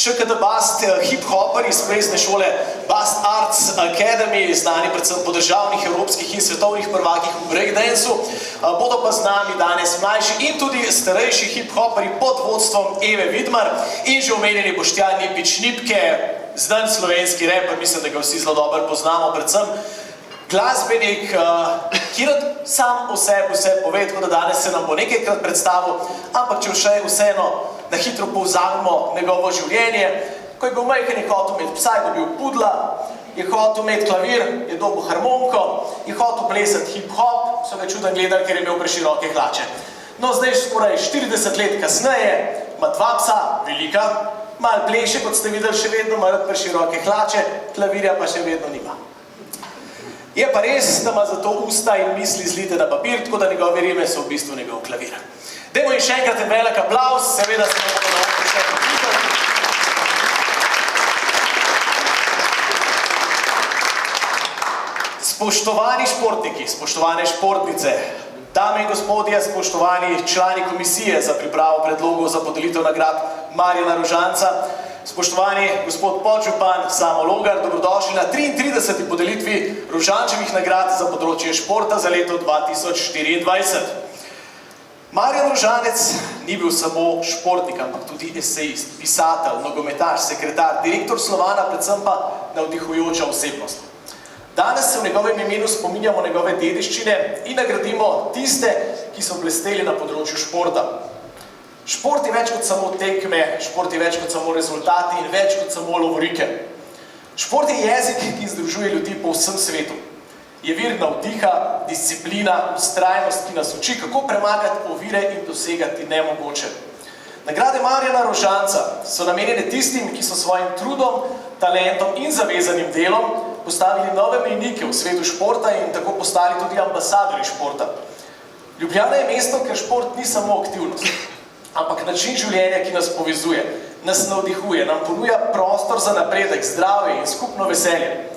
ŠKD Bast, hip-hopper iz plesne šole Bast Arts Academy, znani predvsem po državnih, evropskih in svetovnih prvakih v breakdancu. Bodo pa z nami danes mlajši in tudi starejši hip-hoperi pod vodstvom Eve Vidmar in že omenjeni Boštjan Nipič-Nipke, znan slovenski raper, mislim, da ga vsi zelo dobro poznamo, predvsem glasbenik, ki rad sam o sebi vse pove, tako da danes se nam bo nekajkrat predstavil, ampak če še vseeno na hitro povzamemo njegovo življenje. Ko je bil majhen, je hotel imeti psa, je dobil pudla, je hotel imeti klavir, je dobil harmoniko, je hotel plesati hip-hop, so ga čuden gledali, ker je imel preširoke hlače. No, zdaj skoraj 40 let kasneje ima dva psa, velika, malo pleše, kot ste videli, še vedno ima preširoke hlače, klavirja pa še vedno nima. Je pa res, da ima zato usta in misli zlite na papir, tako da njegove rime so v bistvu njegov klavir. Dajmo in še enkrat en velik aplauz, seveda se bomo na oči še počutili. Spoštovani športniki, spoštovane športnice, dame in gospodje, spoštovani člani komisije za pripravo predlogov za podelitev nagrad Marjana Rožanca, spoštovani gospod podžupan Samo Logar, dobrodošli na 33. podelitvi Rožančevih nagrad za področje športa za leto 2024. Marjan Rožanec ni bil samo športnik, ampak tudi esejist, pisatelj, nogometaš, sekretar, direktor Slovana, predvsem pa navdihujoča osebnost. Danes se v njegovem imenu spominjamo njegove dediščine in nagradimo tiste, ki so blesteli na področju športa. Šport je več kot samo tekme, šport je več kot samo rezultati in več kot samo lovorike. Šport je jezik, ki združuje ljudi po vsem svetu. Je vir navdiha, disciplina, vztrajnost, ki nas uči, kako premagati ovire in dosegati nemogoče. Nagrade Marjana Rožanca so namenjene tistim, ki so svojim trudom, talentom in zavezanim delom postavili nove mejnike v svetu športa in tako postali tudi ambasadorji športa. Ljubljana je mesto, ker šport ni samo aktivnost, ampak način življenja, ki nas povezuje, nas navdihuje, nam ponuja prostor za napredek, zdravje in skupno veselje.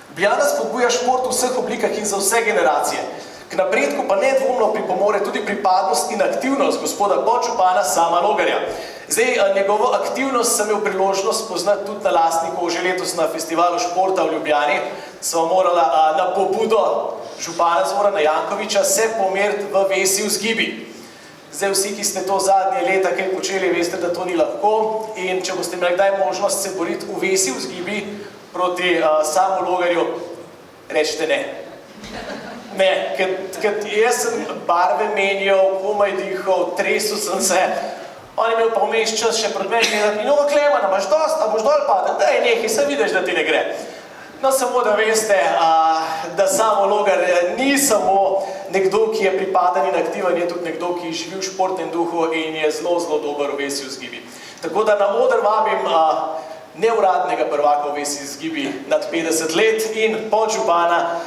Ljubljana spodbuja šport v vseh oblikah in za vse generacije. K napredku pa nedvomno pripomore tudi pripadnost in aktivnost gospoda podžupana Sama Logarja. Zdaj, njegovo aktivnost sem imel priložnost spoznati tudi na lastni koži letos na festivalu športa v Ljubljani. Smo morala na pobudo župana Zorana Jankovića se pomeriti v vesi vzgibi. Zdaj, vsi, ki ste to zadnje leta kaj počeli, veste, da to ni lahko in če boste imeli kdaj možnost se boriti v vesi vzgibi proti Samu Logarju, rečete ne. Ne, ker jaz sem barve menjal, komaj dihal, tresel sem se, on je imel pa vmes čas še pred meni gledati in ovo Klemana, imaš dost, a boš dol padel? Daj, nekaj, se vidiš, da ti ne gre. No, samo da veste, da Samo Logar ni samo nekdo, ki je pripadan in aktiven, je tudi nekdo, ki živi v športnem duhu in je zelo, zelo dober v vesi vzgibi. Tako da na oder vabim neuradnega prvaka v vesi vzgibi nad 50 let in podžupana.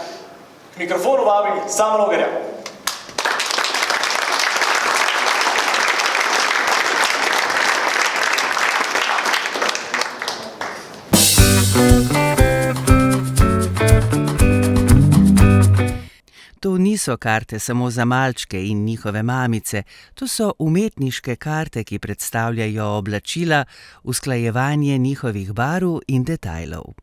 K mikrofonu vabim Sama Logarja. To niso karte samo za malčke in njihove mamice, to so umetniške karte, ki predstavljajo oblačila, usklajevanje njihovih barv in detajlov.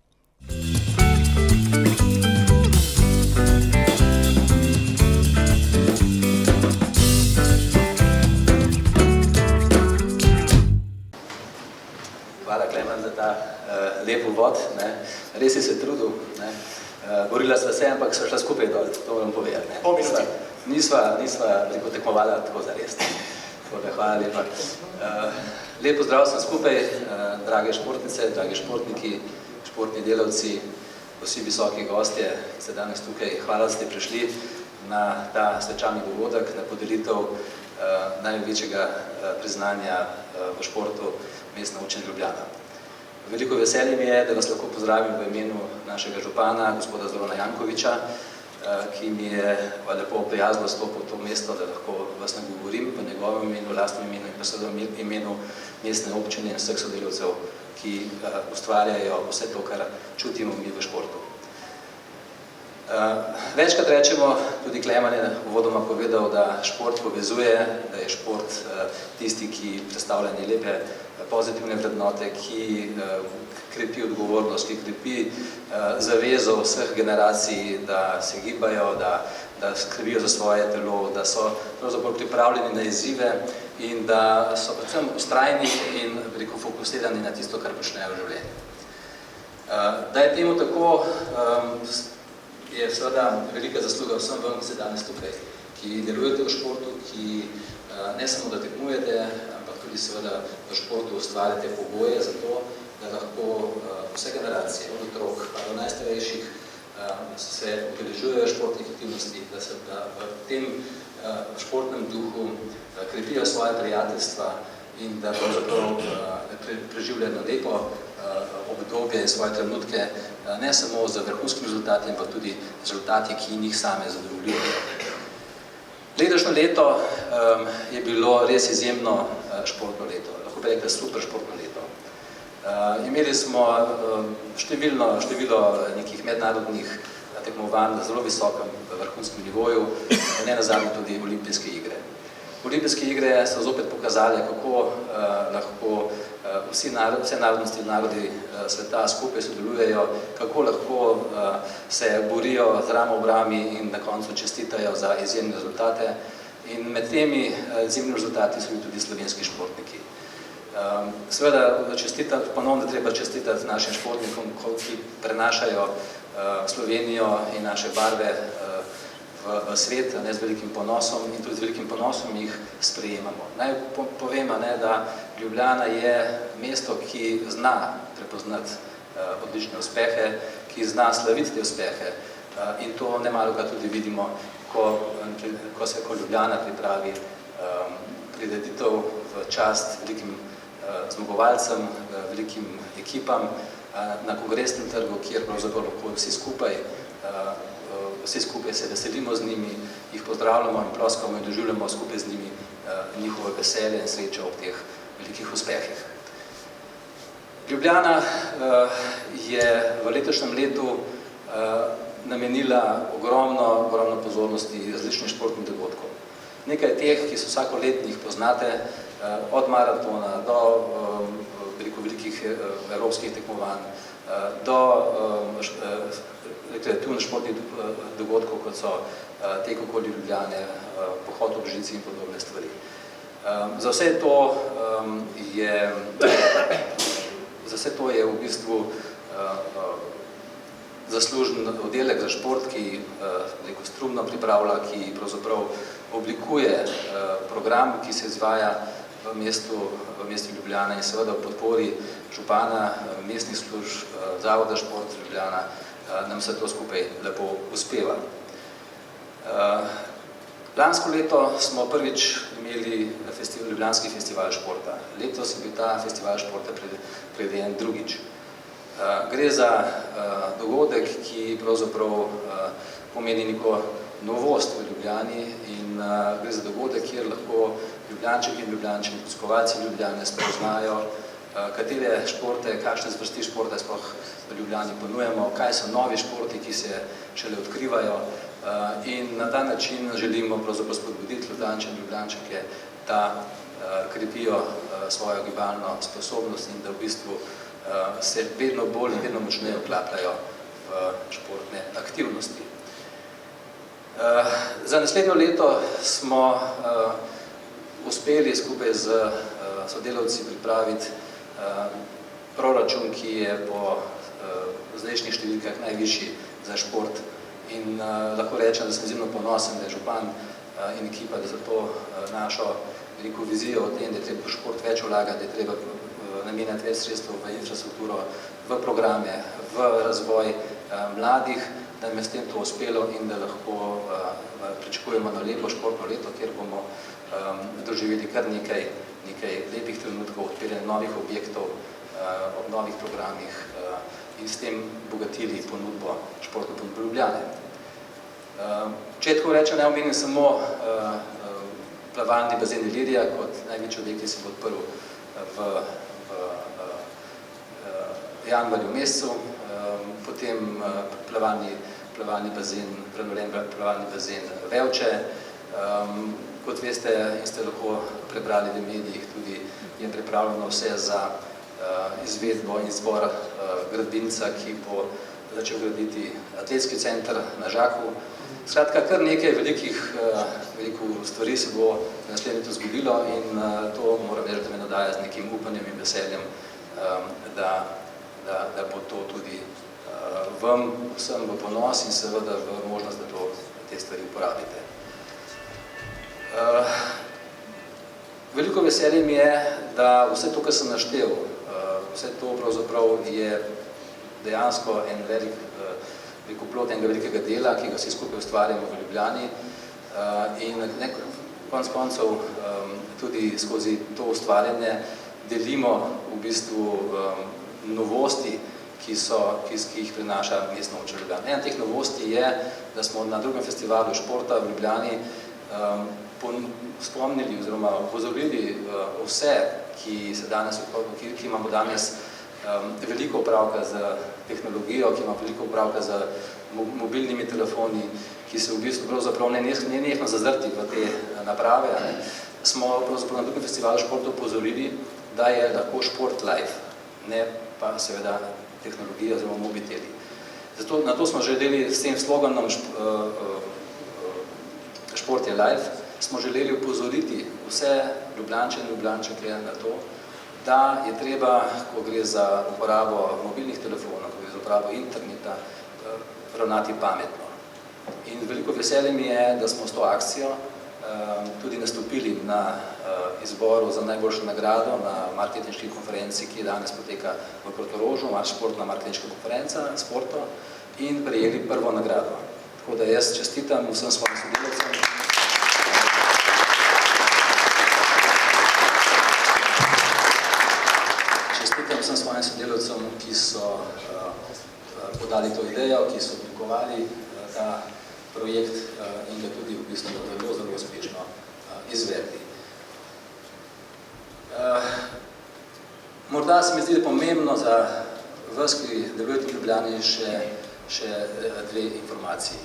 Hvala, Klemen, za ta lep uvod. Res si se trudil. Borila sva se, ampak sva šla skupaj dol, to moram povedati. Po minuti. Nisva tekmovala tako zares. Tako da hvala lepa. Lep pozdrav sem skupaj, drage športnice, dragi športniki, športni delavci, vsi visoki gostje, ki ste danes tukaj. Hvala, da ste prišli na ta svečani dogodek, na podelitev največjega priznanja v športu Mestna občina Ljubljana. Veliko veselje mi je, da vas lahko pozdravim v imenu našega župana, gospoda Zorana Jankovića, ki mi je lepo prijazno stopil v to mesto, da lahko vas nagovorim v njegovem imenu, lastnem imenu in pa seveda imenu mestne občine in vseh sodelavcev, ki ustvarjajo vse to, kar čutimo mi v športu. Večkrat rečemo, tudi Klemen je uvodoma povedal, da šport povezuje, da je šport tisti, ki predstavlja lepe pozitivne vrednote, ki krepi odgovornost, ki krepi zavezo vseh generacij, da se gibajo, da skrbijo za svoje telo, da so pravzaprav pripravljeni na izzive in da so predvsem vztrajni in veliko fokusirani na tisto, kar počnejo v življenju. Da je temu tako, je seveda velika zasluga vsem vam, ki ste danes tukaj, ki delujete v športu, ki ne samo da tekmujete, ampak tudi seveda v športu ustvarjate pogoje za to, da lahko vse generacije, od otrok pa do najstarejših, se udeležujejo športnih aktivnosti, da se v tem športnem duhu krepijo svoje prijateljstva in da pravzaprav preživljajo lepo obdobje in svoje trenutke, ne samo z vrhunskimi rezultati, ampak tudi rezultati, ki njih same zadovoljujejo. Letošnje leto je bilo res izjemno športno leto, lahko bi rekli super športno leto. Imeli smo število nekih mednarodnih tekmovanj na zelo visokem vrhunskem nivoju, ne nazadnje tudi olimpijske igre. Olimpijske igre so zopet pokazali, kako lahko vse narodnosti in narodi sveta skupaj sodelujejo, kako lahko se borijo z ramo v rami in na koncu čestitajo za izjemne rezultate. In med temi izjemnimi rezultati so tudi slovenski športniki. Seveda ponovno treba čestitati našim športnikom, ki prenašajo Slovenijo in naše barve v svet, ne, z velikim ponosom in tudi z velikim ponosom jih sprejemamo. Naj povem, da Ljubljana je mesto, ki zna prepoznati odlične uspehe, ki zna slaviti te uspehe in to nemalokrat tudi vidimo, ko Ljubljana pripravi prireditev v čast velikim zmagovalcem, velikim ekipam na Kongresnem trgu, kjer pravzaprav lahko vsi skupaj se veselimo z njimi, jih pozdravljamo in ploskamo in doživljamo skupaj z njimi njihove veselje in srečo ob teh velikih uspehih. Ljubljana je v letošnjem letu namenila ogromno pozornosti različnim športnim dogodkom. Nekaj teh, ki so vsakoletnih poznate, od maratona do velikih evropskih tekmovanj, do rekreativno-športnih dogodkov, kot so tek okoli Ljubljane, pohod ob žici in podobne stvari. Za vse to je v bistvu zaslužen oddelek za šport, ki strumno pripravlja, ki pravzaprav oblikuje program, ki se izvaja v mestu Ljubljana in seveda v podpori župana, mestnih služb, Zavoda šport Ljubljana, nam vse to skupaj lepo uspeva. Lansko leto smo prvič imeli Ljubljanski festival športa. Letos je bil ta festival športa prirejen drugič. Gre za dogodek, ki pravzaprav pomeni neko novost v Ljubljani in gre za dogodek, kjer lahko Ljubljančeki in Ljubljančani, obiskovalci Ljubljane spoznajo, katere športe, kakšne zvrsti športa sploh v Ljubljani ponujemo, kaj so novi športi, ki se šele odkrivajo in na ta način želimo pravzaprav spodbuditi Ljubljančane in Ljubljančeke, da krepijo svojo gibalno sposobnost in da v bistvu se vedno bolj in vedno močneje vklapljajo v športne aktivnosti. Za naslednjo leto smo uspeli skupaj z sodelavci pripraviti proračun, ki je po zdajšnjih številkah najvišji za šport in lahko rečem, da sem izjemno ponosen, da je župan in ekipa, da za to našo veliko vizijo o tem, da je treba v šport več vlagati, da je treba namenjati več sredstev v infrastrukturo, v programe, v razvoj mladih, da nam je s tem to uspelo in da lahko pričakujemo na lepo športno leto, kjer bomo doživeli kar nekaj lepih trenutkov, odpiranja novih objektov ob novih programih in s tem bogatili ponudbo športne ponudbe Ljubljane. Če tako rečem, naj omenim samo plavalni bazen Ilirija kot največji objekt, ki se bo odprl v januarju mesecu, potem plavalni bazen, prenovljen plavalni bazen Vevče. Kot veste in ste lahko prebrali v medijih, tudi je pripravljeno vse za izvedbo in izbor gradbinca, ki bo začel graditi atletski center na Žaku. Skratka, kar nekaj veliko stvari se bo naslednje leto zgodilo in to moram reči, da me nadaja z nekim upanjem in veseljem, da bo to tudi vam vsem v ponos in seveda v možnost, da te stvari uporabite. Veliko veselje mi je, da vse to, kar sem naštel, vse to pravzaprav je dejansko en velik plod enega velikega dela, ki ga vsi skupaj ustvarjamo v Ljubljani in konec koncev tudi skozi to ustvarjanje delimo v bistvu novosti, ki jih prinaša Mestna občina Ljubljana. Ena teh novosti je, da smo na drugem festivalu športa v Ljubljani spomnili oziroma opozorili vse, ki imamo danes veliko opravka z tehnologijo, ki imamo veliko opravka z mobilnimi telefoni, ki se v bistvu pravzaprav nenehno zazrti v te naprave, smo pravzaprav na drugem festivalu športa opozorili, da je lahko šport live, ne pa seveda tehnologija oziroma mobiteli. Zato na to smo želeli s tem sloganom Šport je live, smo želeli upozoriti vse Ljubljančane in Ljubljančanke na to, da je treba, ko gre za uporabo mobilnih telefonov, ko gre za uporabo interneta, ravnati pametno. In veliko veselje mi je, da smo s to akcijo tudi nastopili na izboru za najboljšo nagrado na marketinški konferenci, ki danes poteka v Portorožu, športna marketinška konferenca Sporto, in prejeli prvo nagrado. Tako da jaz čestitam vsem svojim sodelavcem. Čestitam vsem svojim sodelavcem, ki so podali to idejo, ki so oblikovali ta projekt in ga tudi v bistvu zelo uspešno izvedli. Morda se mi zdi pomembno za vas, ki delujete v Ljubljani, še dve informaciji.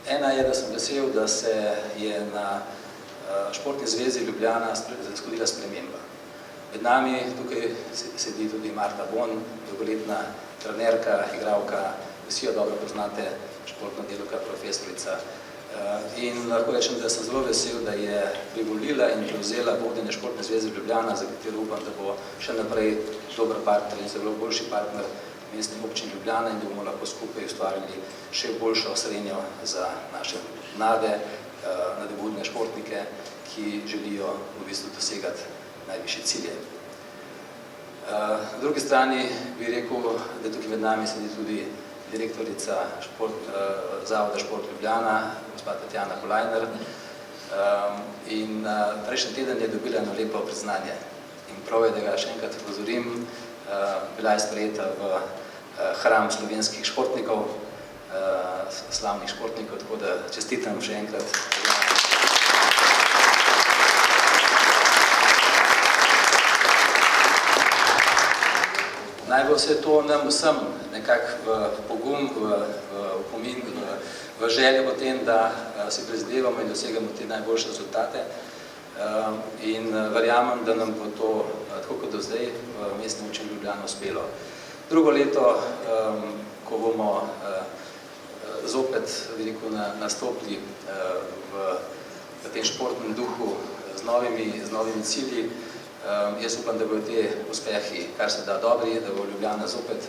Ena je, da sem vesel, da se je na Športni zvezi Ljubljana zgodila sprememba. Med nami tukaj sedi tudi Marta Bon, dolgoletna trenerka, igralka, vsi jo dobro poznate, športna delavka, profesorica. In lahko rečem, da sem zelo vesel, da je privolila in prevzela vodenje Športne zveze Ljubljana, za katero upam, da bo še naprej dober partner in zelo boljši partner mestnih občin Ljubljana in da bomo lahko skupaj ustvarili še boljšo srednjo za naše mlade, nadobudne športnike, ki želijo v bistvu dosegati najvišje cilje. Na drugi strani bi rekel, da tukaj med nami sedi tudi direktorica Zavoda Šport Ljubljana, gospa Tatjana Kolajner, in prejšnji teden je dobila eno lepo priznanje. In prav je, da ga še enkrat upozorim, bila je sprejeta v hram slovenskih športnikov, slavnih športnikov, tako da čestitam še enkrat. Naj bo vse to nam vsem nekako v pogum, v opomin, v željo po tem, da se prizadevamo in dosegamo te najboljše rezultate. In verjamem, da nam bo to, tako kot do zdaj, v Mestni občini Ljubljana uspelo. Drugo leto, ko bomo zopet nastopili v tem športnem duhu z novimi cilji, jaz upam, da bodo te uspehi kar se da dobri, da bo Ljubljana zopet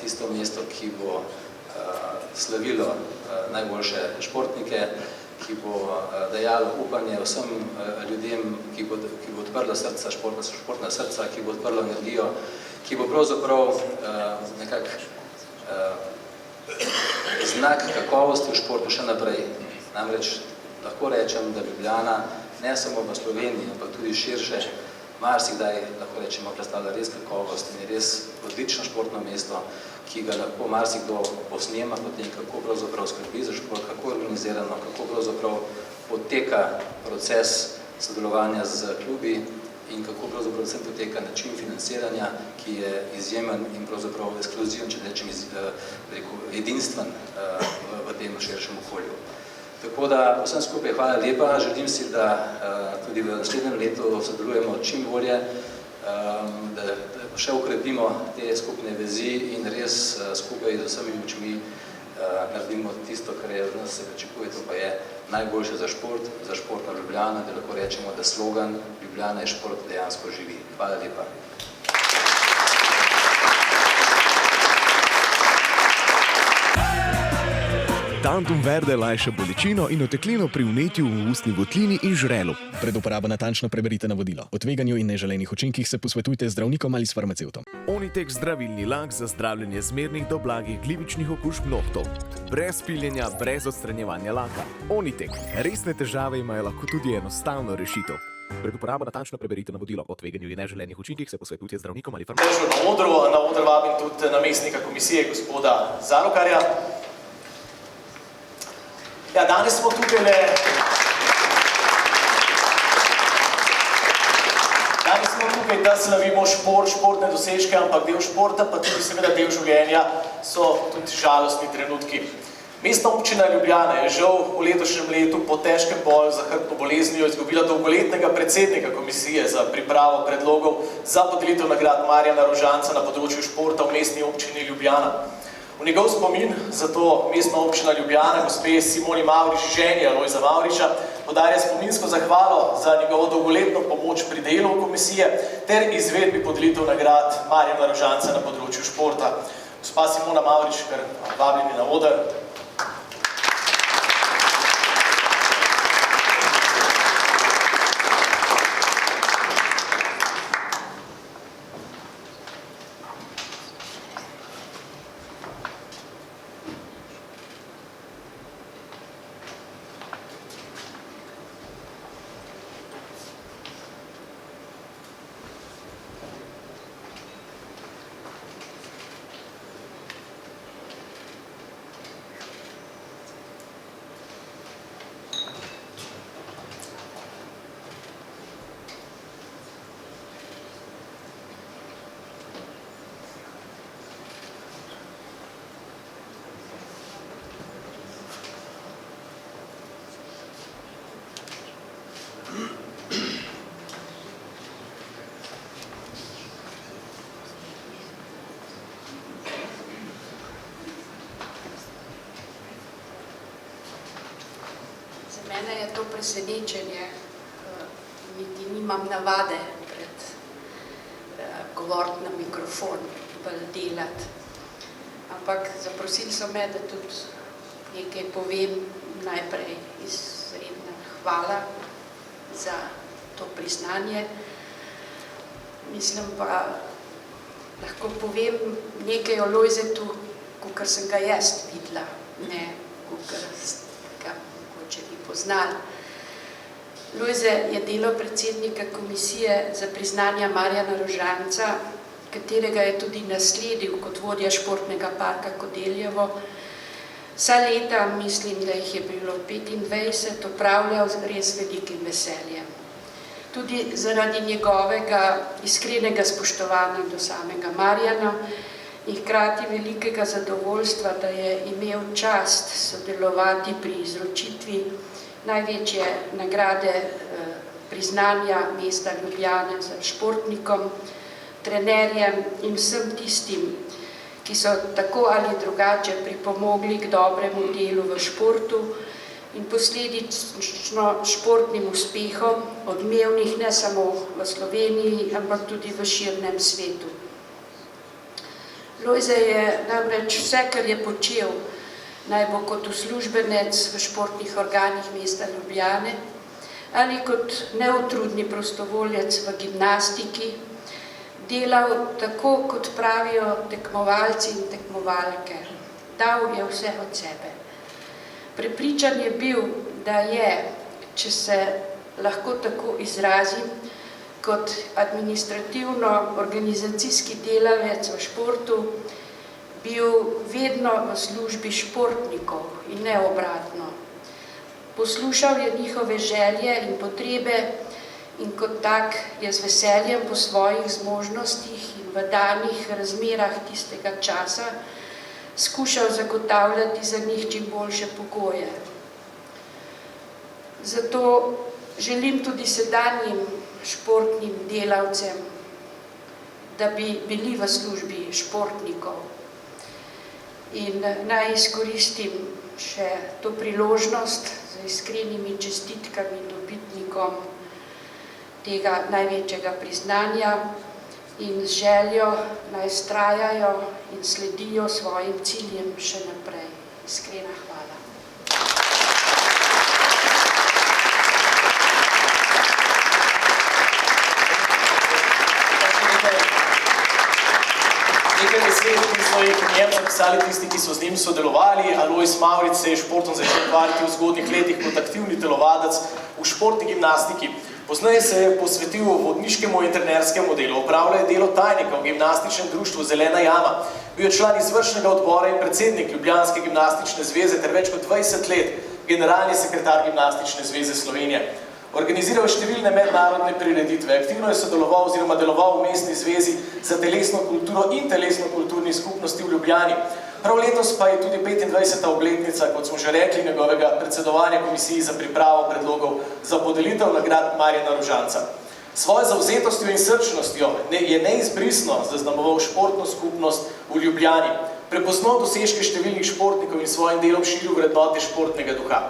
tisto mesto, ki bo slavilo najboljše športnike, ki bo dajalo upanje vsem ljudem, ki bo odprlo srca, športna srca, ki bo odprlo energijo, ki bo pravzaprav nekako znak kakovosti v športu še naprej. Namreč lahko rečem, da Ljubljana ne samo v Sloveniji, ampak tudi širše, marsikdaj lahko rečemo, predstavlja res kakovost in je res odlično športno mesto, ki ga lahko marsikdo posnema potem, kako pravzaprav skrbi za šport, kako organizirano, kako pravzaprav poteka proces sodelovanja z klubi in kako pravzaprav vsem poteka način financiranja, ki je izjemen in pravzaprav ekskluziven, če rečem edinstven v tem širšem okolju. Tako da vsem skupaj hvala lepa, želim si, da tudi v naslednjem letu sodelujemo čim bolje, da še ukrepimo te skupne vezi in res skupaj z vsemi močmi naredimo tisto, kar je od nas se pričakuje, to pa je najboljše za športno Ljubljana, da lahko rečemo, da slogan Ljubljana je šport dejansko živi. Hvala lepa. Tantum verde lajša bolečino in oteklino pri vnetju v ustni votlini in žrelu. Pred uporabo natančno preberite navodilo. O tveganju in neželenih učinkih se posvetujte z zdravnikom ali s farmacevtom. Onitek zdravilni lak za zdravljenje zmernih do blagih glivičnih okužb nohtov. Brez piljenja, brez odstranjevanja laka. Onitek. Resne težave imajo lahko tudi enostavno rešitev. Pred uporabo natančno preberite navodilo o tveganju in neželenih učinkih se posvetujte z zdravnikom ali farmacevtom. Na odru vabim tudi namestnika komisije, gospoda Zalokarja. Ja, danes smo tukaj Danes smo tukaj, da slavimo šport, športne dosežke, ampak del športa, pa tudi seveda del življenja, so tudi žalostni trenutki. Mestna občina Ljubljana je žal v letošnjem letu po težkem boju za hrbtno boleznijo izgubila dolgoletnega predsednika komisije za pripravo predlogov za podelitev nagrad Marjana Rožanca na področju športa v mestni občini Ljubljana. V njegov spomin zato mestna občina Ljubljana, gospe Simoni Mavrič, ženi Alojza Mavriča, podarja spominsko zahvalo za njegovo dolgoletno pomoč pri delu komisije ter izvedbi podelitev nagrad Marjana Rožanca na področju športa. Gospa Simona Mavrič, kar vabljeni na oder. Mene je to presenečenje, niti nimam navade pred govoriti na mikrofon, bolj delati. Ampak zaprosili so me, da tudi nekaj povem, najprej izredna hvala za to priznanje. Mislim pa, lahko povem nekaj o Lojzetu, kakor sem ga jaz videla, ne kakor ga če bi poznali. Lojze je delo predsednika komisije za priznanja Marjana Rožanca, katerega je tudi nasledil kot vodja športnega parka Kodeljevo. Vsa leta, mislim, da jih je bilo 25, opravljal z res velikim veseljem. Tudi zaradi njegovega iskrenega spoštovanja do samega Marjana in hkrati velikega zadovoljstva, da je imel čast sodelovati pri izročitvi največje nagrade priznanja mesta Ljubljane za športnikom, trenerjem in vsem tistim, ki so tako ali drugače pripomogli k dobremu delu v športu in posledično športnim uspehom, odmevnih ne samo v Sloveniji, ampak tudi v širnem svetu. Lojze je namreč vse, kar je počel, naj bo kot uslužbenec v športnih organih mesta Ljubljane ali kot neutrudni prostovoljec v gimnastiki, delal tako, kot pravijo tekmovalci in tekmovalke. Dal je vse od sebe. Prepričan je bil, da je, če se lahko tako izrazim, kot administrativno-organizacijski delavec v športu bil vedno v službi športnikov in ne obratno. Poslušal je njihove želje in potrebe in kot tak je z veseljem po svojih zmožnostih in v danih razmerah tistega časa skušal zagotavljati za njih čim boljše pogoje. Zato želim tudi sedanjim športnim delavcem, da bi bili v službi športnikov. In naj izkoristim še to priložnost z iskrenimi čestitkami dobitnikom tega največjega priznanja in z željo naj vztrajajo in sledijo svojim ciljem še naprej. Iskrena hvala. Nekaj besed, ki so jih njem zapisali tisti, ki so z njim sodelovali. Alojz Mavrič se je športom začel ukvarjati v zgodnjih letih kot aktivni telovadec v športni gimnastiki. Pozneje se je posvetil vodniškemu in trenerskemu delu, opravljal je delo tajnika v gimnastičnem društvu Zelena jama. Bil je član izvršnega odbora in predsednik Ljubljanske gimnastične zveze ter več kot 20 let generalni sekretar Gimnastične zveze Slovenije. Organiziral je številne mednarodne prireditve, aktivno je sodeloval oziroma deloval v mestni zvezi za telesno kulturo in telesno-kulturni skupnosti v Ljubljani. Prav letos pa je tudi 25. obletnica, kot smo že rekli, njegovega predsedovanja komisiji za pripravo predlogov za podelitev nagrad Marjana Rožanca. Svojo zavzetostjo in srčnostjo je neizbrisno zaznamoval športno skupnost v Ljubljani, prepoznal dosežke številnih športnikov in svojim delom širil vrednote športnega duha.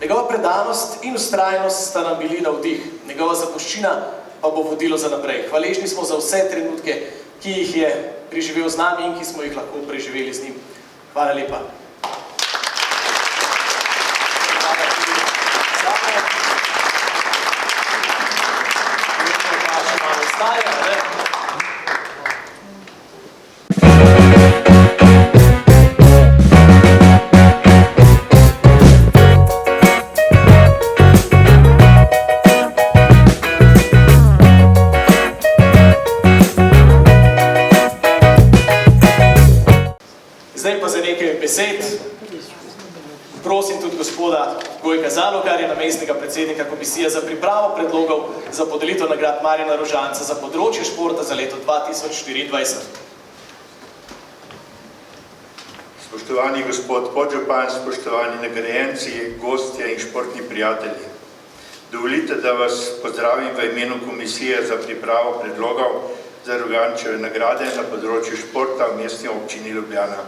Njegova predanost in vztrajnost sta nam bili navdih, njegova zapuščina pa bo vodilo za naprej. Hvaležni smo za vse trenutke, ki jih je preživel z nami in ki smo jih lahko preživeli z njim. Hvala lepa. Zdaj pa za nekaj besed prosim tudi gospoda Gojka Zalogarja, namestnega predsednika Komisije za pripravo predlogov za podelitev nagrad Marjana Rožanca za področje športa za leto 2024. Spoštovani gospod podžupan, spoštovani nagrajenci, gostje in športni prijatelji. Dovolite, da vas pozdravim v imenu Komisije za pripravo predlogov za Rožančeve nagrade na področju športa v mestni občini Ljubljana.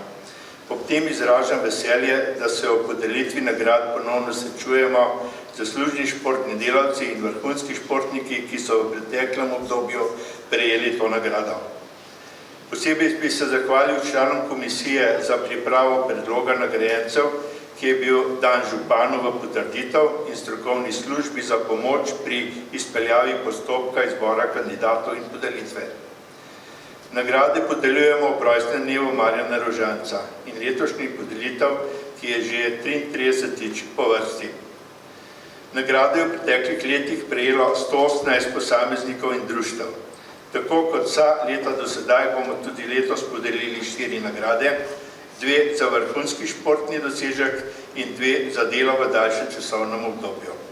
Ob tem izražam veselje, da se ob podelitvi nagrad ponovno srečujemo zaslužni športni delavci in vrhunski športniki, ki so v preteklem obdobju prejeli to nagrado. Posebej bi se zahvalil članom Komisije za pripravo predloga nagrajencev, ki je bil dan županu v potrditev in strokovni službi za pomoč pri izpeljavi postopka izbora kandidatov in podelitve. Nagrade podeljujemo ob rojstnem dnevu Marjana Rožanca in letošnji podelitev, ki je že 33. po vrsti. Nagrade je v preteklih letih prejelo 118 posameznikov in društev. Tako kot vsa leta do sedaj bomo tudi letos podelili 4 nagrade, 2 za vrhunski športni dosežek in 2 za delo v daljšem časovnem obdobju.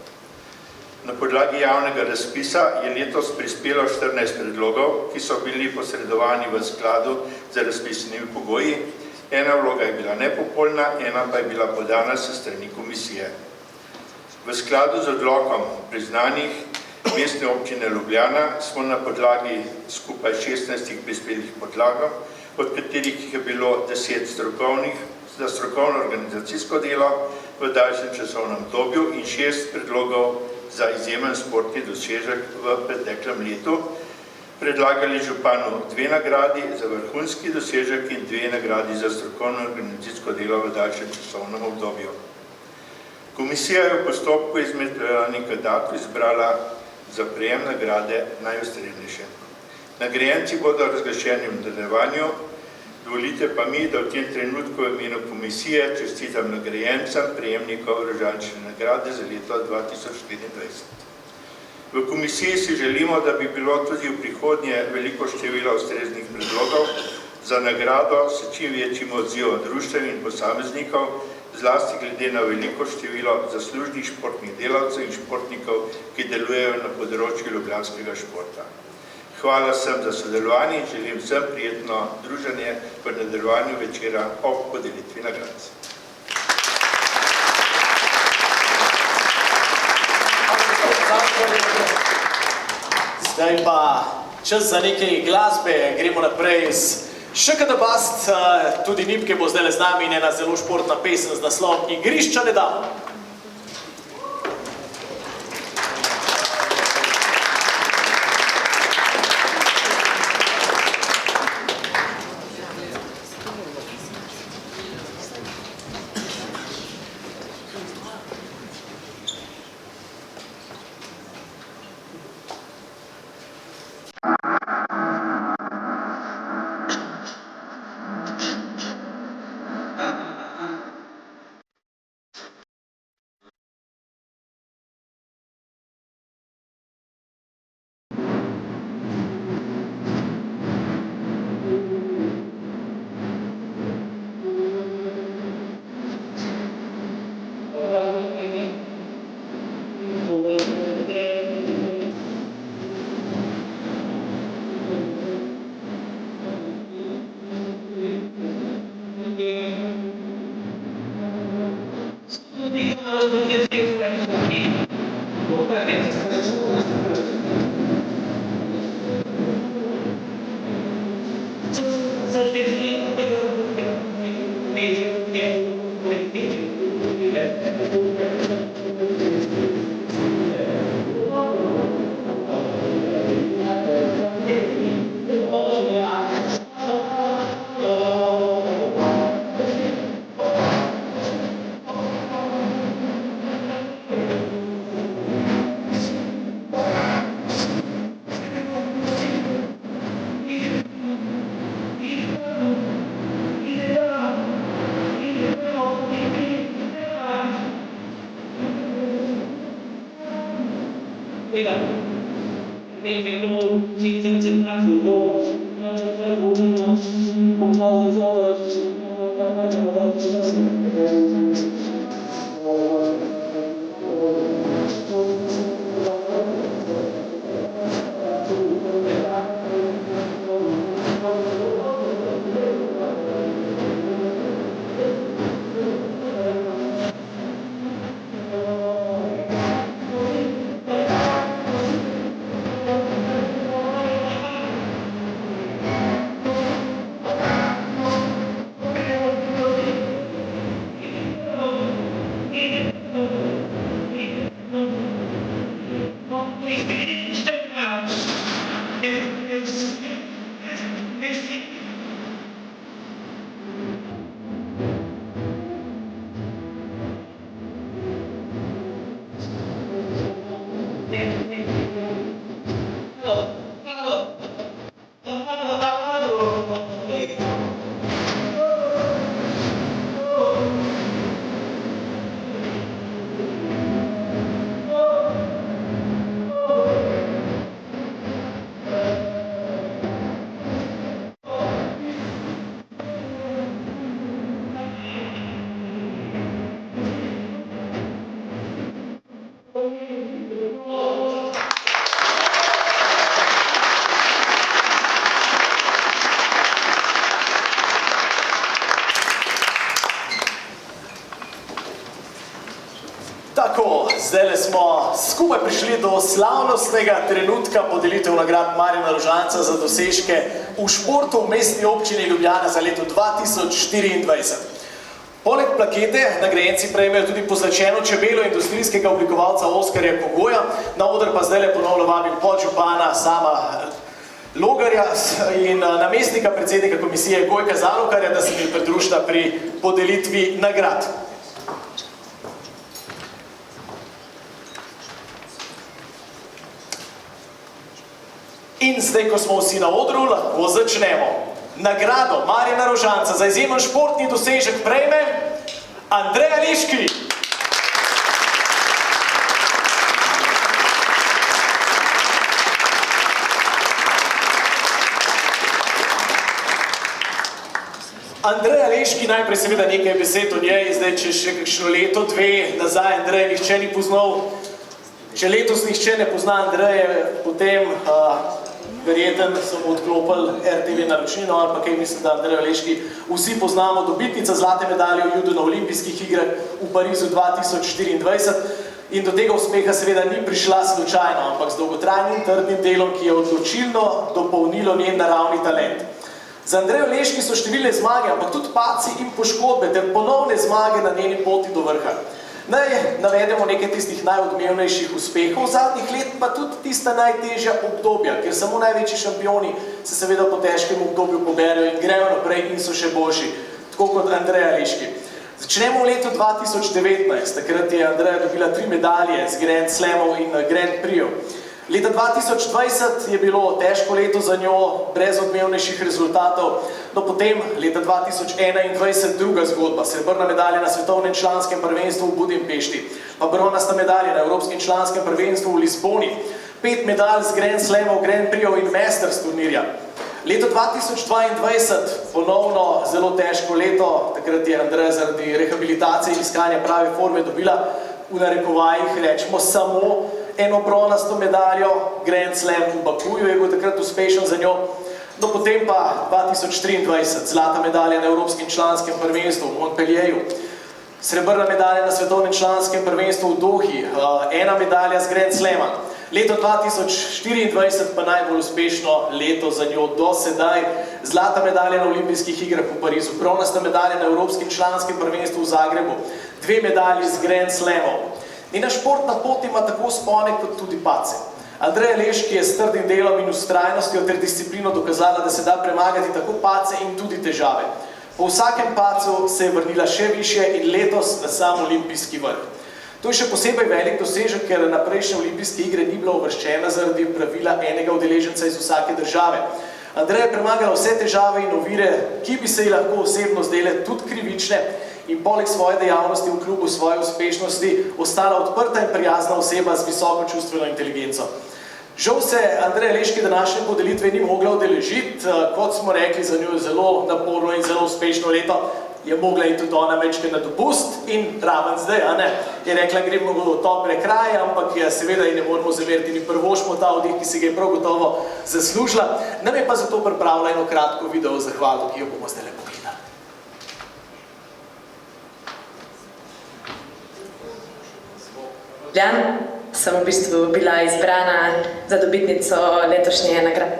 Na podlagi javnega razpisa je letos prispelo 14 predlogov, ki so bili posredovani v skladu z razpisnimi pogoji. Ena vloga je bila nepopolna, ena pa je bila podana s strani komisije. V skladu z odlokom priznanih Mestne občine Ljubljana smo na podlagi skupaj 16 prispelih podlagov, od katerih je bilo 10 strokovnih za strokovno organizacijsko delo v daljšem časovnem obdobju in 6 predlogov za izjemen športni dosežek v preteklem letu, predlagali županu 2 nagradi za vrhunski dosežek in 2 nagradi za strokovno organizacijsko delo v daljšem časovnem obdobju. Komisija je v postopku izmed predlaganih kandidatov izbrala za prejem nagrade najustreznejše. Nagrajenci bodo razglašeni v nadaljevanju. Dovolite pa mi, da v tem trenutku v imenu komisije čestitam nagrajencem prejemnikov Rožančeve nagrade za leto 2024. V komisiji si želimo, da bi bilo tudi v prihodnje veliko število ustreznih predlogov za nagrado s čim večjim odzivom društev in posameznikov, zlasti glede na veliko število zaslužnih športnih delavcev in športnikov, ki delujejo na področju ljubljanskega športa. Hvala vsem za sodelovanje in želim vsem prijetno druženje v nadaljevanju večera ob podelitvi nagrad. Zdaj pa čas za nekaj glasbe, gremo naprej z ŠKD Bast, tudi Nipke bo zdaj z nami in ena zelo športna pesem z naslovom Igrišča ne dam. Tako, zdaj smo skupaj prišli do slavnostnega trenutka podelitev nagrad Marjana Rožanca za dosežke v športu v Mestni občini Ljubljana za leto 2024. Poleg plakete nagrajenci prejmejo tudi pozlačeno čebelo industrijskega oblikovalca Oskarja Kogoja, na oder pa zdaj ponovno vabim podžupana Sama Logarja in namestnika predsednika komisije Gojka Zalokarja, da se mi pridružita pri podelitvi nagrad. In zdaj, ko smo vsi na odru, lahko začnemo. Nagrado Marjana Rožanca za izjemen športni dosežek prejme Andreja Liški. Andreja Leški, najprej seveda nekaj besed o njej, zdaj če še kakšno leto, dve nazaj Andreja nihče ni poznal. Če letos nihče ne pozna Andreje, potem verjeten so mu odklopili RTV naročnino, ali pa kaj mislim, da Andreja Leški vsi poznamo, dobitnica zlate medalje v judu na olimpijskih igrah v Parizu 2024. In do tega uspeha seveda ni prišla slučajno, ampak z dolgotrajnim trdnim delom, ki je odločilno dopolnilo njen naravni talent. Za Andrejo Leški so številne zmage, ampak tudi padci in poškodbe ter ponovne zmage na njeni poti do vrha. Naj navedemo nekaj tistih najodmevnejših uspehov zadnjih let, pa tudi tista najtežja obdobja, ker samo največji šampioni se seveda po težkem obdobju poberejo in grejo naprej in so še boljši, tako kot Andreja Leški. Začnemo v letu 2019, takrat je Andreja dobila 3 medalje z Grand Slamov in Grand Prixov. Leta 2020 je bilo težko leto za njo, brez odmevnejših rezultatov, no potem leta 2021 druga zgodba, srebrna medalja na svetovnem članskem prvenstvu v Budimpešti, pa bronasta medalja na evropskem članskem prvenstvu v Lizboni, 5 medalj z Grand Slamov, Grand Prixov in Masters turnirja. Leto 2022, ponovno zelo težko leto, takrat je Andreja zaradi rehabilitacije in iskanja prave forme dobila v narekovajih, rečemo, samo eno bronasto medaljo, Grand Slam v Bakuju je bil takrat uspešen za njo, no potem pa 2023, zlata medalja na evropskem članskem prvenstvu v Montpellieru. Srebrna medalja na svetovnem članskem prvenstvu v Dohi, ena medalja z Grand Slama. Leto 2024 pa najbolj uspešno leto za njo do sedaj. Zlata medalja na olimpijskih igrah v Parizu, bronasta medalja na evropskem članskem prvenstvu v Zagrebu, 2 medalji z Grand Slamom. Njena športna pot ima tako spone kot tudi padce. Andreja Lešk je s trdim delom in vztrajnostjo ter disciplino dokazala, da se da premagati tako padce in tudi težave. Po vsakem padcu se je vrnila še više in letos na sam olimpijski vrh. To je še posebej velik dosežek, ker na prejšnje olimpijske igre ni bila uvrščena zaradi pravila enega udeleženca iz vsake države. Andreja je premagala vse težave in ovire, ki bi se ji lahko osebno zdele tudi krivične, in poleg svoje dejavnosti v klubu, svoje uspešnosti, ostala odprta in prijazna oseba z visoko čustveno inteligenco. Žal se Andreja Leške današnje podelitve ni mogla udeležiti, kot smo rekli, za njo je zelo naporno in zelo uspešno leto, je mogla iti tudi ona mečke na dopust in raven zdaj, a ne? Je rekla, gremo v tople kraje, ampak seveda ji ne moramo zameriti, ni prvošmo ta oddih, ki se ga je prav gotovo zaslužila. Nam je pa zato pripravila eno kratko video zahvalo, ki jo bomo zdaj le pogledali. Sem v bistvu bila izbrana za dobitnico letošnje nagrade.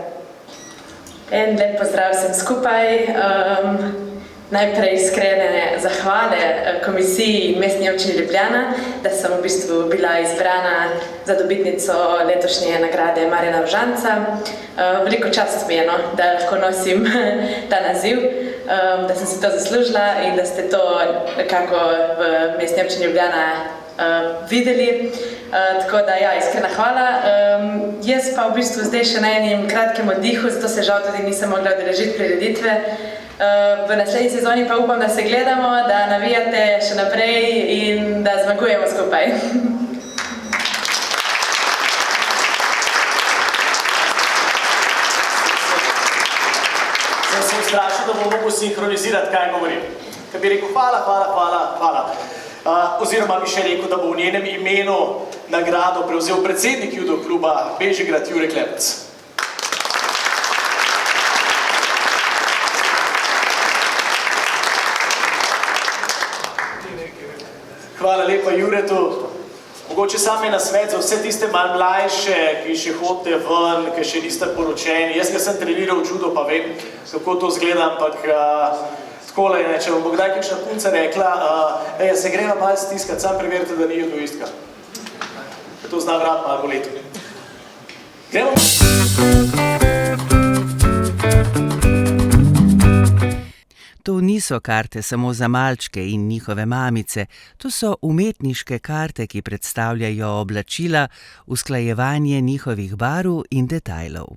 En lep pozdrav vsem skupaj. Najprej iskrene zahvale komisiji in Mestni občini Ljubljana, da sem v bistvu bila izbrana za dobitnico letošnje nagrade Marjana Rožanca. Veliko čast mi je, da lahko nosim ta naziv, da sem si to zaslužila in da ste to nekako v Mestni občini Ljubljana videli. Tako da, ja, iskrena hvala. Jaz pa v bistvu zdaj še na enim kratkem oddihu, zato se žal tudi nisem mogla udeležiti prireditve. V naslednji sezoni pa upam, da se gledamo, da navijate še naprej in da zmagujemo skupaj. Sem se ustrašil, da bom mogel sinhronizirati, kaj govorim. Kaj bi rekel, hvala. Oziroma bi še rekel, da bo v njenem imenu nagrado prevzel predsednik judo kluba Bežigrad Jure Klepec. Hvala lepa Juretu. Mogoče sam je nasvet za vse tiste malo mlajše, ki še hodite ven, ki še niste poročeni. Jaz sem treniral judo, pa vem, kako to izgleda, ampak takole je, če vam bo kdaj kakšna punca rekla, se greva malo stiskati, sam preverite, da ni egoistka. To zna vrat malo boleti. Gremo? To niso karte samo za malčke in njihove mamice, to so umetniške karte, ki predstavljajo oblačila, usklajevanje njihovih barv in detajlov.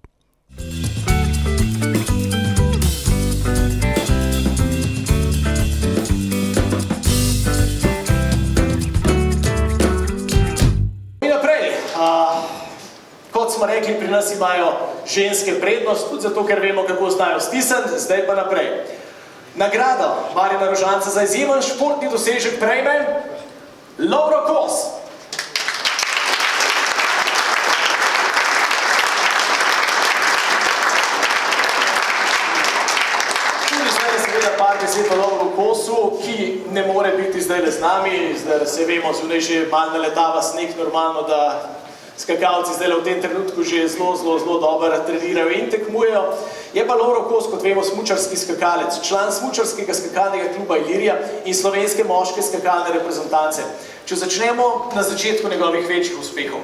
Kot smo rekli, pri nas imajo ženske prednost, tudi zato, ker vemo, kako znajo stisniti, zdaj pa naprej. Nagrado Marjana Rožanca za izjemen športni dosežek prejme Lovro Kos. Tudi zdaj je seveda par besed o Lovru Kosu, ki ne more biti zdaj z nami, zdaj se vemo, zunaj že malo naletava sneg, normalno, da skakalci zdaj v tem trenutku že zelo dobro trenirajo in tekmujejo. Je pa Lovro Kos, kot vemo, smučarski skakalec, član smučarskega skakalnega kluba Ilirija in slovenske moške skakalne reprezentance. Če začnemo na začetku njegovih večjih uspehov.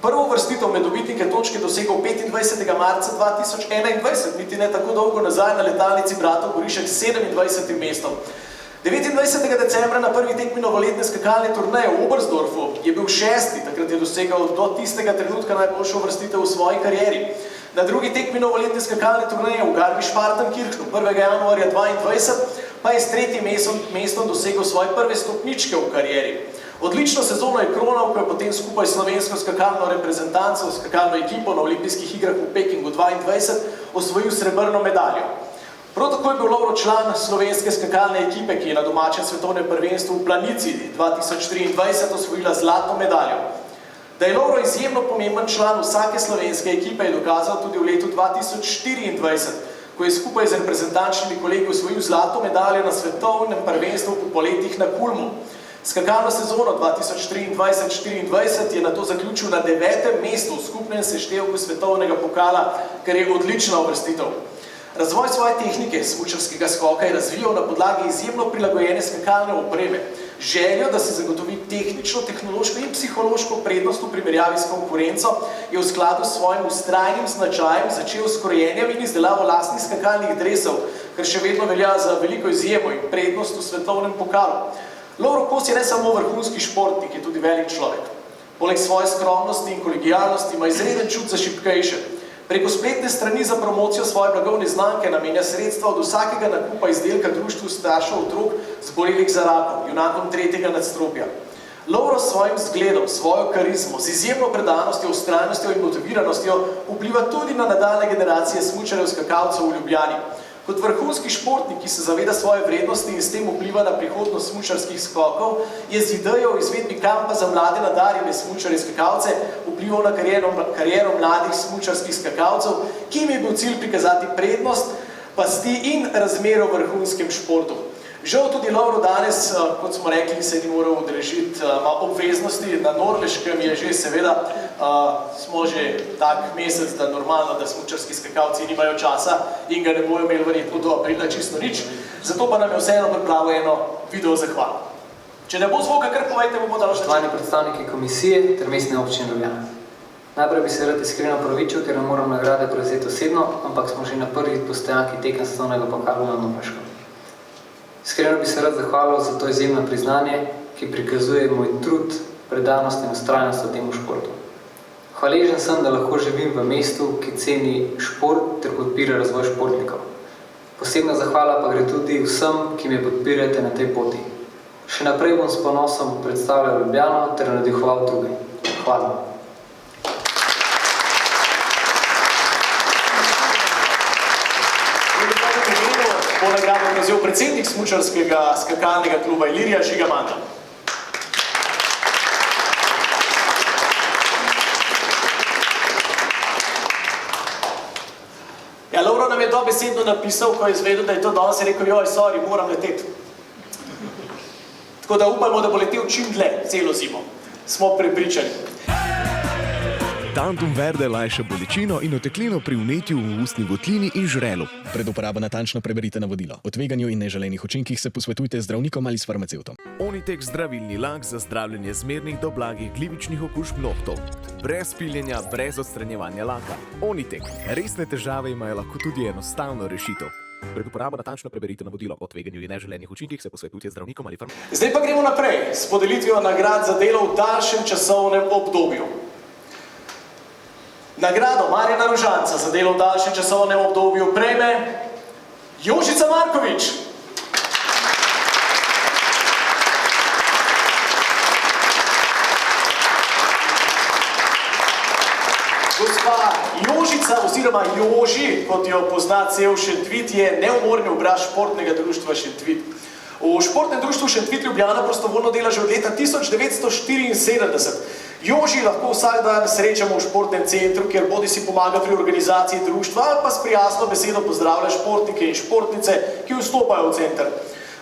Prvo uvrstitev med dobitnike točke dosegel 25. marca 2021, niti ne tako dolgo nazaj na letalnici bratov Gorišek s 27. mestom. 29. decembra na prvi tekmi novoletne skakalne turneje v Oberstdorfu je bil 6. Takrat je dosegal do tistega trenutka najboljšo uvrstitev v svoji karieri. Na drugi tekmi novoletne skakalne turneje v Garmisch-Partenkirchenu 1. januarja 2022 pa je s 3. mestom dosegel svoje prve stopničke v karieri. Odlično sezono je kronal, ko je potem skupaj s slovensko skakalno reprezentanco, skakalno ekipo na olimpijskih igrah v Pekingu 2022 osvojil srebrno medaljo. Prav tako je bil Lovro član slovenske skakalne ekipe, ki je na domačem svetovnem prvenstvu v Planici 2023 osvojila zlato medaljo. Da je Lovro izjemno pomemben član vsake slovenske ekipe, je dokazal tudi v letu 2024, ko je skupaj z reprezentančnimi kolegi osvojil zlato medaljo na svetovnem prvenstvu po poletih na Kulmu. Skakalno sezono 2023-2024 je nato zaključil na 9. mestu v skupnem seštevku svetovnega pokala, kar je odlična uvrstitev. Razvoj svoje tehnike smučarskega skoka je razvijal na podlagi izjemno prilagojene skakalne opreme. Željo, da se zagotovi tehnično, tehnološko in psihološko prednost v primerjavi s konkurenco, je v skladu s svojim vztrajnim značajem začel s krojenjem in izdelavo lastnih skakalnih dresov, kar še vedno velja za veliko izjemo in prednost v svetovnem pokalu. Lovro Kos je ne samo vrhunski športnik, je tudi velik človek. Poleg svoje skromnosti in kolegijalnosti ima izreden čut za šibkejše. Preko spletne strani za promocijo svoje blagovne znamke namenja sredstva od vsakega nakupa izdelka društvu staršev otrok zbolelih za rakom, junakom 3. nadstropja. Lovro s svojim zgledom, svojo karizmo, z izjemno predanostjo, vztrajnostjo in motiviranostjo vpliva tudi na nadaljne generacije smučarjev skakalcev v Ljubljani. Kot vrhunski športnik, ki se zaveda svoje vrednosti in s tem vpliva na prihodnost smučarskih skokov, je z idejo o izvedbi kampa za mlade nadarjene smučarje skakalce vplival na kariero mladih smučarskih skakalcev, ki jim je bil cilj prikazati prednost, pasti in razmero v vrhunskem športu. Žal tudi Lovro danes, kot smo rekli, se ni moral udeležiti obveznosti. Na Norveškem je že seveda, smo že tak mesec, da normalno, da smučarski skakalci nimajo časa in ga ne bojo imeli verjetno do aprila čisto nič. Zato pa nam je vseeno pripravil eno video zahvalo. Če ne bo zvoka, kar povejte, bomo dali še Spoštovani predstavniki komisije ter Mestne občine Ljubljana. Najprej bi se rad iskreno opravičil, ker ne moram nagrade prevzeti osebno, ampak smo že na prvi postojanki tekem svetovnega pokala na Norveškem. Iskreno bi se rad zahvalil za to izjemno priznanje, ki prikazuje moj trud, predanost in vztrajnost v tem športu. Hvaležen sem, da lahko živim v mestu, ki ceni šport ter podpira razvoj športnikov. Posebna zahvala pa gre tudi vsem, ki me podpirate na tej poti. Še naprej bom s ponosom predstavljal Ljubljano ter navdihoval druge. Hvala. Bo nagrado prevzel predsednik smučarskega skakalnega kluba Ilirija Žiga Manda. Ja, Lovro nam je dobesedno napisal, ko je izvedel, da je to danes, je rekel, joj, sorry, moram leteti. Tako da upamo, da bo letel čim dlje celo zimo. Smo prepričani. Tantum verde lajša bolečino in oteklino pri vnetju v ustni votlini in žrelu. Pred uporabo natančno preberite navodilo. O tveganju in neželenih učinkih se posvetujte z zdravnikom ali s farmacevtom. Onitek zdravilni lak za zdravljenje zmernih do blagih glivičnih okužb nohtov. Brez piljenja, brez odstranjevanja laka. Onitek. Resne težave imajo lahko tudi enostavno rešitev. Pred uporabo natančno preberite navodilo. O tveganju in neželenih učinkih se posvetujte z zdravnikom ali farmacevtom. Zdaj pa gremo naprej s podelitvijo nagrad za delo v daljšem časovnem obdobju. Nagrado Marjana Rožanca za delo v daljšem časovnem obdobju prejme Jožica Markovič. Gospa Jožica oziroma Joži, kot jo pozna cel Šentvid, je neumorni obraz športnega društva Šentvid. V športnem društvu Šentvid Ljubljana prostovoljno dela že od leta 1974. Joži lahko vsak dan srečamo v športnem centru, kjer bodi si pomaga pri organizaciji društva ali pa s prijazno besedo pozdravlja športnike in športnice, ki vstopajo v center.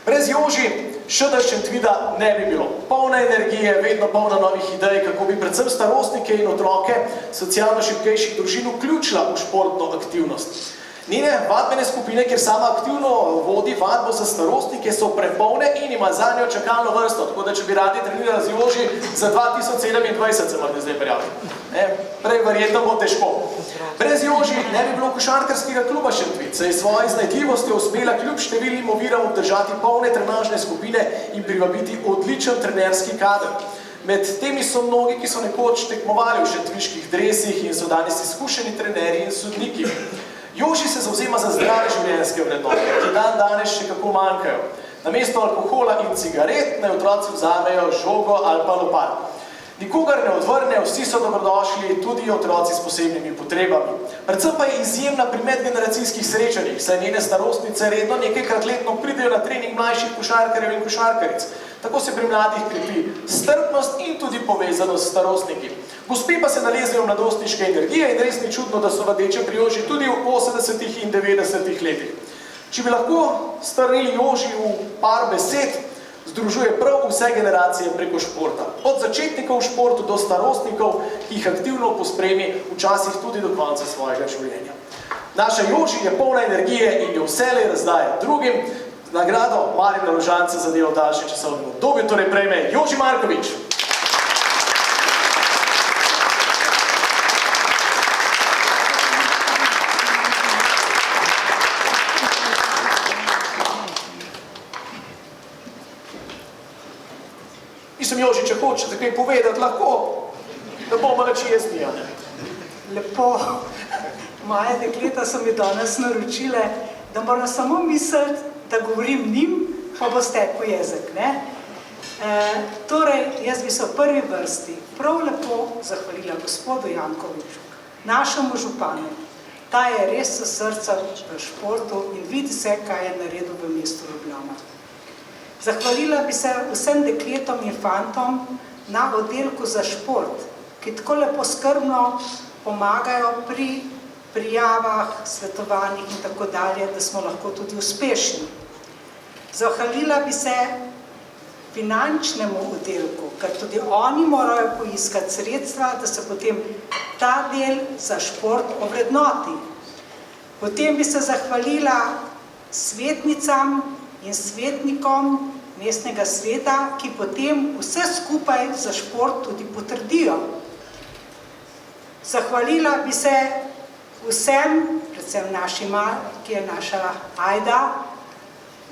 Brez Joži ŠD Šentvida ne bi bilo. Polna energije, vedno polna novih idej, kako bi predvsem starostnike in otroke socialno šibkejših družin vključila v športno aktivnost. Njene vadbene skupine, kjer sama aktivno vodi vadbo za starostnike, so prepolne in ima za njo čakalno vrsto, tako da če bi radi trenirali z Joži za 2027, se morate zdaj prijaviti. Prej verjetno bo težko. Brez Joži ne bi bilo košarkarskega kluba Šentvid, saj je svojo iznajdljivostjo uspela kljub številnim oviram obdržati polne trenažne skupine in privabiti odličen trenerski kader. Med temi so mnogi, ki so nekoč tekmovali v šentviških dresih in so danes izkušeni trenerji in sodniki. Joži se zavzema za zdrave življenjske vrednote, ki dan danes še kako manjkajo. Namesto alkohola in cigaret naj otroci vzamejo žogo ali pa lopar. Nikogar ne odvrne, vsi so dobrodošli, tudi otroci s posebnimi potrebami. Predvsem pa je izjemna pri medgeneracijskih srečanjih, saj njene starostnice redno nekajkrat letno pridejo na trening mlajših košarkarjev in košarkaric. Tako se pri mladih krepi strpnost in tudi povezanost s starostniki. Gospe pa se nalezejo v mladostniške energije in res ni čudno, da so vadeče pri Joži tudi v 80. in 90. letih. Če bi lahko strnili Joži v par besed, Združuje prav vse generacije preko športa. Od začetnikov v športu do starostnikov, ki jih aktivno pospremi včasih tudi do konca svojega življenja. Naša Joži je polna energije in jo vselej razdaja drugim. Nagrado Marjana Rožanca za delo v daljšem časovnem obdobju torej prejme Joži Markovič. Mislim, Joži, če hočete kaj povedati, lahko, da bomo reči jezni. Lepo. Moje dekleta so mi danes naročile, da moram samo misliti, da govorim njim, pa bo stekel jezik. Torej, jaz bi se v prvi vrsti prav lepo zahvalila gospodu Jankoviču, našemu županu. Ta je res s srca v športu in vidi se, kaj je naredil v mestu Ljubljana. Zahvalila bi se vsem dekletom in fantom na oddelku za šport, ki tako lepo skrbno pomagajo pri prijavah, svetovanjih in tako dalje, da smo lahko tudi uspešni. Zahvalila bi se finančnemu oddelku, ker tudi oni morajo poiskati sredstva, da se potem ta del za šport ovrednoti. Potem bi se zahvalila svetnicam in svetnikom mestnega sveta, ki potem vse skupaj za šport tudi potrdijo. Zahvalila bi se vsem, predvsem naši ki je naša Ajda,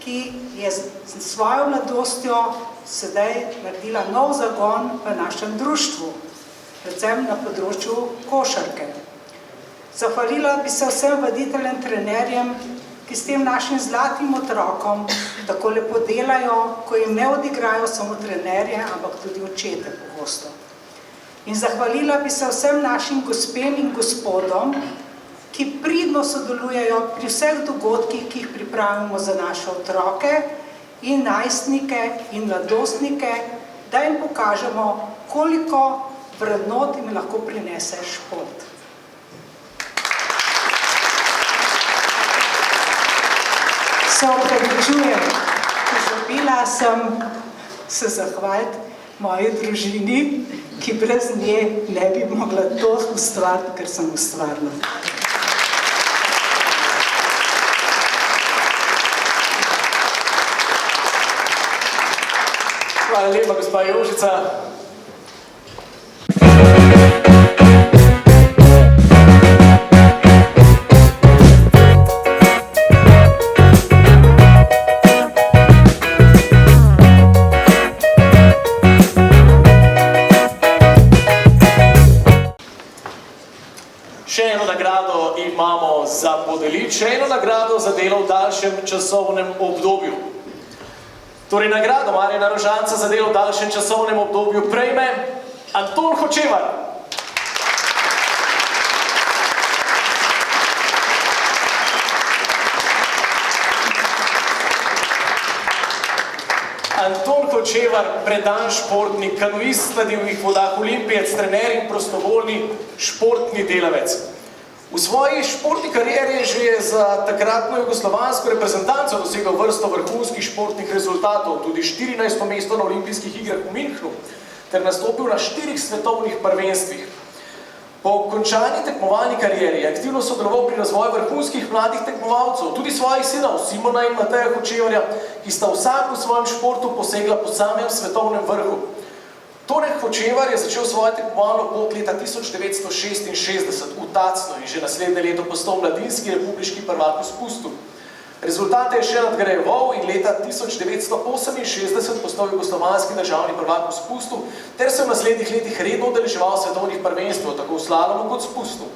ki je s svojo mladostjo sedaj naredila nov zagon v našem društvu, predvsem na področju košarke. Zahvalila bi se vsem voditeljem, trenerjem, ki s tem našim zlatim otrokom tako lepo delajo, ko jim ne odigrajo samo trenerje, ampak tudi očete pogosto. In zahvalila bi se vsem našim gospem in gospodom, ki pridno sodelujejo pri vseh dogodkih, ki jih pripravimo za naše otroke in najstnike in mladostnike, da jim pokažemo, koliko vrednot jim lahko prinese šport. Se opravičujem, pozabila sem se zahvaliti moji družini, ki brez nje ne bi mogla to ustvariti, ker sem ustvarila. Hvala lepa, gospa Jožica. Še eno nagrado imamo za podeliti, še eno nagrado za delo v daljšem časovnem obdobju. Torej, nagrado Marjana Rožanca za delo v daljšem časovnem obdobju prejme Anton Hočevar. Anton Hočevar, predan športnik, kanuist na divjih vodah, olimpijec, trener in prostovoljni športni delavec. V svoji športni karieri je že za takratno jugoslovansko reprezentanco dosegal vrsto vrhunskih športnih rezultatov, tudi 14. mesto na olimpijskih igrah v Münchnu, ter nastopil na 4 svetovnih prvenstvih. Po končani tekmovalni karieri je aktivno sodeloval pri razvoju vrhunskih mladih tekmovalcev, tudi svojih sinov Simona in Mateja Hočevarja, ki sta vsak v svojem športu posegla po samem svetovnem vrhu. Tone Hočevar je začel svojo tekmovalno pot leta 1966 v Tacnu in že naslednje leto postal mladinski republiški prvak v spustu. Rezultate je še nadgrajeval in leta 1968 postal jugoslovanski državni prvak v spustu ter se v naslednjih letih redno udeleževal svetovnih prvenstev, tako v slalomu kot v spustu.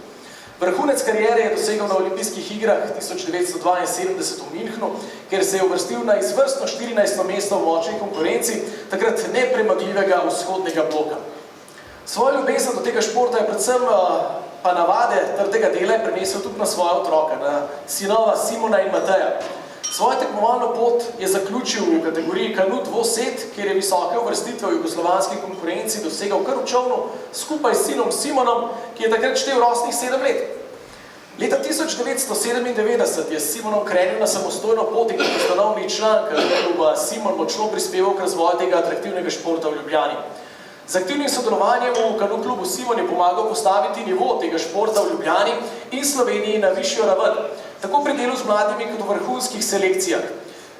Vrhunec kariere je dosegel na olimpijskih igrah 1972 v Münchnu, kjer se je uvrstil na izvrstno 14. mesto v močni konkurenci takrat nepremagljivega vzhodnega bloka. Svojo ljubezen do tega športa je predvsem pa navade trdega dela je prenesel tudi na svoje otroka, na sinova Simona in Mateja. Svojo tekmovalno pot je zaključil v kategoriji kanut dvosed, kjer je visoke uvrstitve v jugoslovanski konkurenci dosegal kar v čolnu skupaj s sinom Simonom, ki je takrat štel rosnih 7 let. Leta 1997 je s Simonom krenil na samostojno pot in kot ustanovni član kluba Simon močno prispeval k razvoju tega atraktivnega športa v Ljubljani. Z aktivnim sodelovanjem v Kanu klubu Simon je pomagal postaviti nivo tega športa v Ljubljani in Sloveniji na višjo raven, tako pri delu z mladimi kot v vrhunskih selekcijah.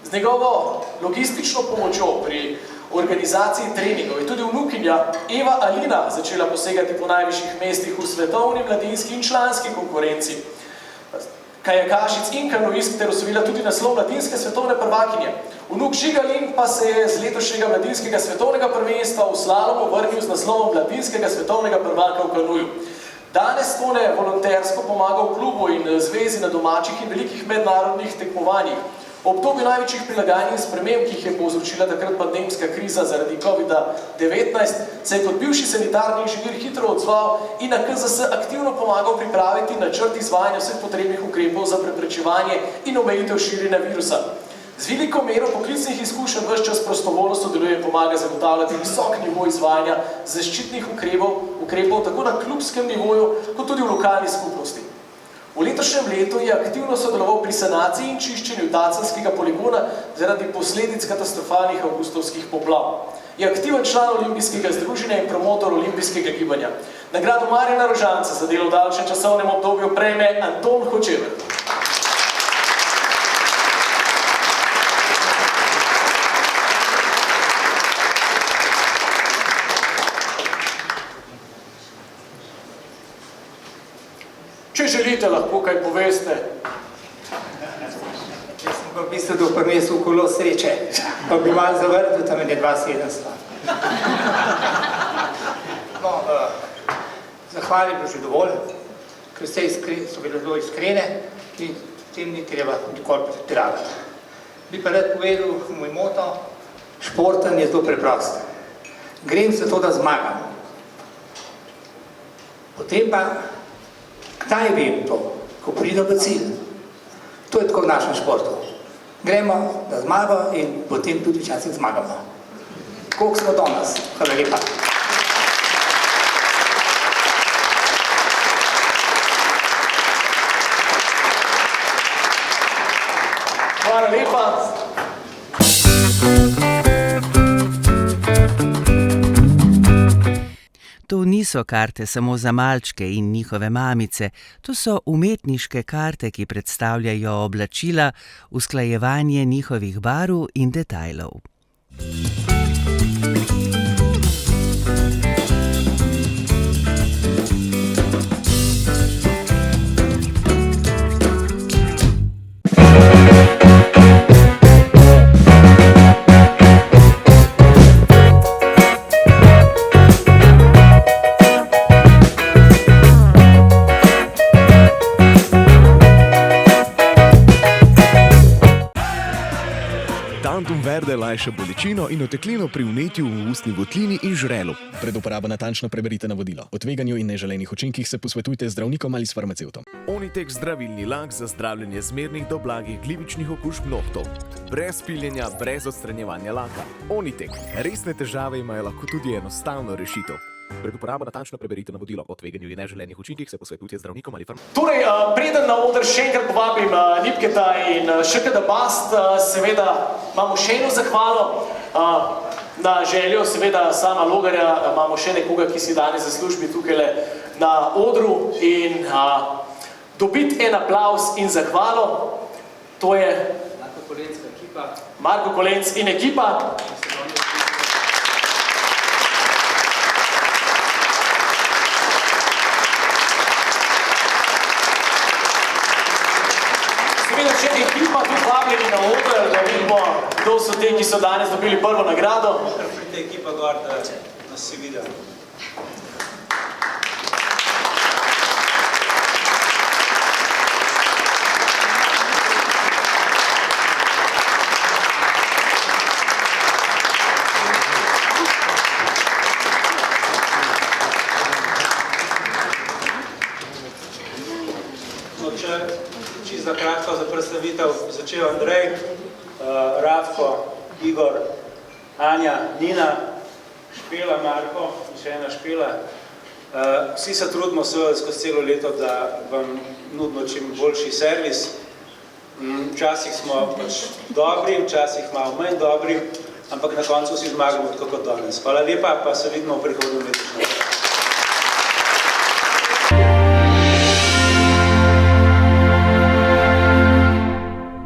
Z njegovo logistično pomočjo pri organizaciji treningov je tudi vnukinja Eva Alina začela posegati po najvišjih mestih v svetovni, mladinski in članski konkurenci kajakašic in kanuistk ter osvojila tudi naslov mladinske svetovne prvakinje. Vnuk Žigalin pa se je z letošnjega mladinskega svetovnega prvenstva v slalomu vrnil z naslovom mladinskega svetovnega prvaka v kanuju. Danes Tone volontersko pomaga v klubu in zvezi na domačih in velikih mednarodnih tekmovanjih. V obdobju največjih prilagajanj in sprememb, ki jih je povzročila takrat pandemska kriza zaradi COVID-19, se je kot bivši sanitarni inženir hitro odzval in na KZS aktivno pomagal pripraviti načrt izvajanja vseh potrebnih ukrepov za preprečevanje in omejitev širjenja virusa. Z veliko mero poklicnih izkušenj ves čas prostovoljno sodeluje in pomaga zagotavljati visok nivo izvajanja zaščitnih ukrepov tako na klubskem nivoju, kot tudi v lokalni skupnosti. V letošnjem letu je aktivno sodeloval pri sanaciji in čiščenju Tacenskega poligona zaradi posledic katastrofalnih avgustovskih poplav. Je aktiven član Olimpijskega združenja in promotor olimpijskega gibanja. Nagrado Marjana Rožanca za delo v daljšem časovnem obdobju prejme Anton Hočever. Če želite, lahko kaj poveste. Jaz sem pa v bistvu do prinesel kolo sreče, pa bi malo zavrtil, tam je 2,700. No, zahvali bilo že dovolj, ker vse so bile zelo iskrene in tem ni treba nikoli pretiravati. Bi pa rad povedal moj moto, športen je zelo preprost. Grem za to, da zmagam. Potem pa kdaj vem to, ko pridem v cilj? To je tako v našem športu. Gremo na zmago in potem tudi včasih zmagamo. Koliko smo danes? Hvala lepa. Hvala lepa. To niso karte samo za malčke in njihove mamice, to so umetniške karte, ki predstavljajo oblačila, usklajevanje njihovih barv in detajlov. Tantum Verde lajša bolečino in oteklino pri vnetju v ustni votlini in žrelu. Pred uporabo natančno preberite navodilo. O tveganju in neželenih učinkih se posvetujte z zdravnikom ali s farmacevtom. Onitek zdravilni lak za zdravljenje zmernih do blagih glivičnih okužb nohtov. Brez piljenja, brez odstranjevanja laka. Onitek. Resne težave imajo lahko tudi enostavno rešitev. Pred uporabo natančno preberite navodilo o tveganju in neželenih učinkih se posvetujte z zdravnikom ali farmacevtom. Torej, preden na oder še enkrat povabim Lipketa in ŠKD Bast, seveda imamo še eno zahvalo. Na željo seveda sama Logarja imamo še nekoga, ki si danes za službi tukaj na odru in dobiti en aplavz in zahvalo. To je Marko Kolenc in ekipa. Seveda še ekipa tudi vabljeni na oder, da vidimo, kdo so te, ki so danes dobili prvo nagrado. Prite ekipa gor, da nas si videl. Za kratko za predstavitev začel Andrej, Radko, Igor, Anja, Nina, Špela, Marko in še ena Špela. Vsi se trudimo seveda skozi celo leto, da vam nudimo čim boljši servis. Včasih smo pač dobri, včasih malo manj dobri, ampak na koncu vsi zmagamo tako kot danes. Hvala lepa, pa se vidimo v prihodnjem letošnjem.